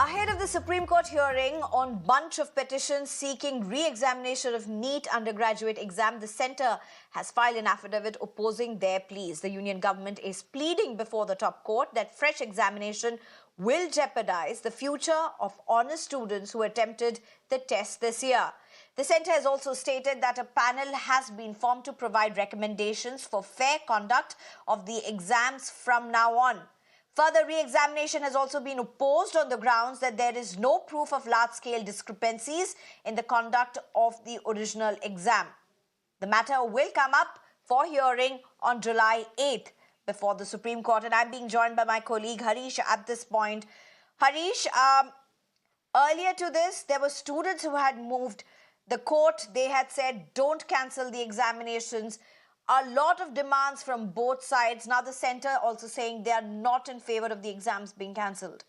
Ahead of the Supreme Court hearing on bunch of petitions seeking re-examination of NEET undergraduate exam, the centre has filed an affidavit opposing their pleas. The union government is pleading before the top court that fresh examination will jeopardize the future of honest students who attempted the test this year. The centre has also stated that a panel has been formed to provide recommendations for fair conduct of the exams from now on. Further re-examination has also been opposed on the grounds that there is no proof of large-scale discrepancies in the conduct of the original exam. The matter will come up for hearing on July 8th before the Supreme Court, and I'm being joined by my colleague Harish at this point. Harish, earlier to this, there were students who had moved. The court, they had said, don't cancel the examinations. A lot of demands from both sides. Now the centre also saying they are not in favour of the exams being cancelled.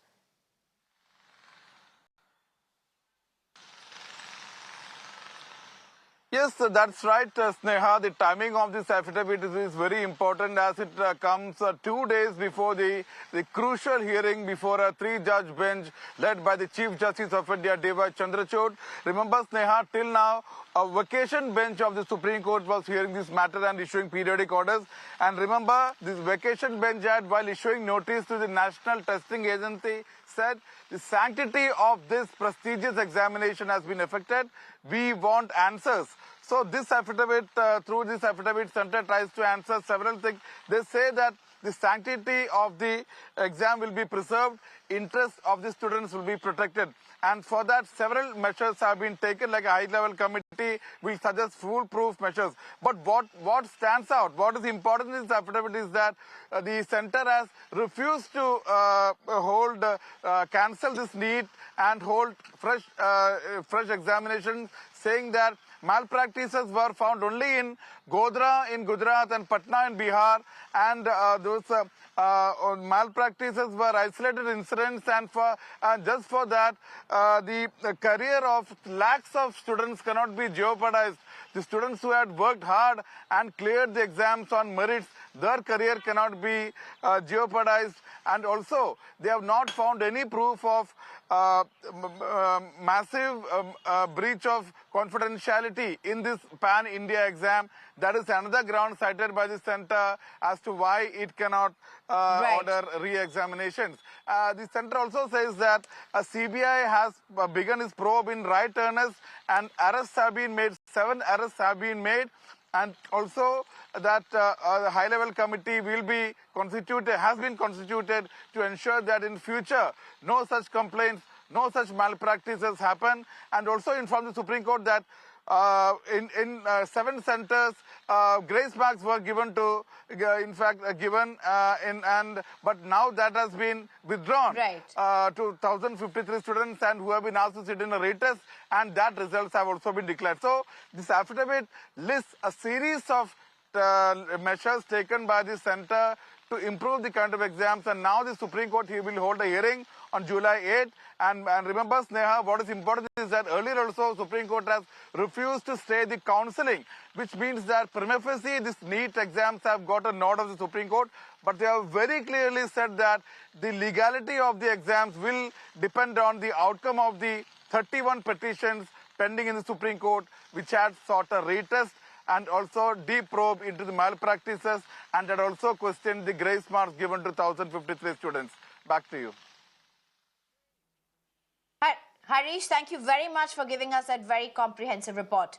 Yes, that's right, Sneha. The timing of this affidavit is very important as it comes 2 days before the crucial hearing before a 3-judge bench led by the Chief Justice of India, D.Y. Chandrachud. Remember, Sneha, till now, a vacation bench of the Supreme Court was hearing this matter and issuing periodic orders. And remember, this vacation bench had, while issuing notice to the National Testing Agency, said the sanctity of this prestigious examination has been affected. We want answers. So this affidavit, through this affidavit, Centre tries to answer several things. They say that the sanctity of the exam will be preserved, interests of the students will be protected. And for that, several measures have been taken, like a high-level committee will suggest foolproof measures. But what stands out, what is important in this affidavit is that the centre has refused to cancel this NEET and hold fresh examinations, saying that malpractices were found only in Godhra in Gujarat and Patna in Bihar, and those malpractices were isolated incidents, and just for that, the career of lakhs of students cannot be jeopardized. The students who had worked hard and cleared the exams on merits, their career cannot be jeopardized. And also, they have not found any proof of massive breach of confidentiality in this pan-India exam. That is another ground cited by the centre as to why it cannot order re-examinations. The centre also says that CBI has begun its probe in right earnest, and arrests have been made. 7 arrests have been made. And also that the high-level committee will be constituted, has been constituted to ensure that in future no such complaints, no such malpractices happen, and also inform the Supreme Court that in 7 centres, grace marks were given to, but now that has been withdrawn to 1,053 students and who have been asked to sit in a retest, and that results have also been declared. So this affidavit lists a series of measures taken by the centre to improve the kind of exams, and now the Supreme Court will hold a hearing on July 8th. And remember, Sneha, what is important is that earlier also Supreme Court has refused to stay the counselling, which means that prima facie these NEET exams have got a nod of the Supreme Court, but they have very clearly said that the legality of the exams will depend on the outcome of the 31 petitions pending in the Supreme Court, which had sought a retest and also deep probe into the malpractices, and had also questioned the grace marks given to 1,053 students. Back to you. Harish, thank you very much for giving us that very comprehensive report.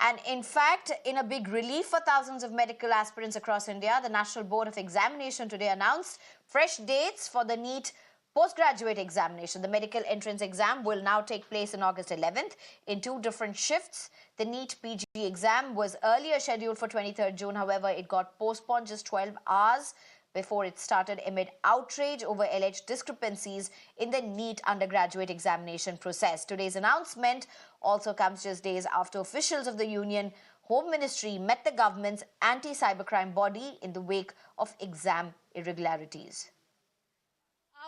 And in fact, in a big relief for thousands of medical aspirants across India, the National Board of Examination today announced fresh dates for the NEET postgraduate examination. The medical entrance exam will now take place on August 11th in 2 different shifts. The NEET-PG exam was earlier scheduled for 23rd June. However, it got postponed just 12 hours before it started amid outrage over alleged discrepancies in the NEET undergraduate examination process. Today's announcement also comes just days after officials of the Union Home Ministry met the government's anti-cybercrime body in the wake of exam irregularities.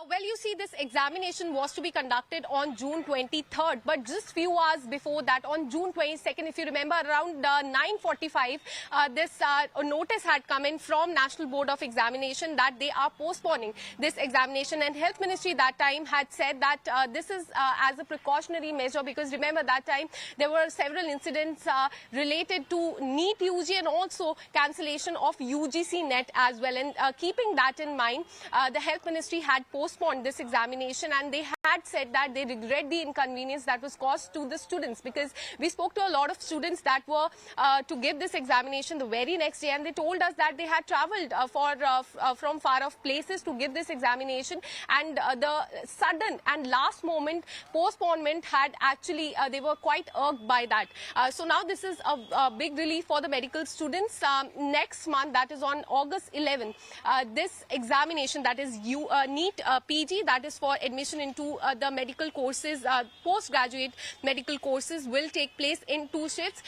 Well, you see, this examination was to be conducted on June 23rd, but just few hours before that, on June 22nd, if you remember, around 9:45, this notice had come in from National Board of Examination that they are postponing this examination, and Health Ministry that time had said that this is as a precautionary measure, because remember that time there were several incidents related to NEET-UG and also cancellation of UGC NET as well, and keeping that in mind, the Health Ministry had postponed this examination, and they had said that they regret the inconvenience that was caused to the students, because we spoke to a lot of students that were to give this examination the very next day, and they told us that they had travelled from far off places to give this examination, and the sudden and last moment postponement had actually they were quite irked by that. So now this is a big relief for the medical students. Next month, that is on August 11th, this examination, that is NEET-PG, that is for admission into the medical courses, postgraduate medical courses, will take place in 2 shifts.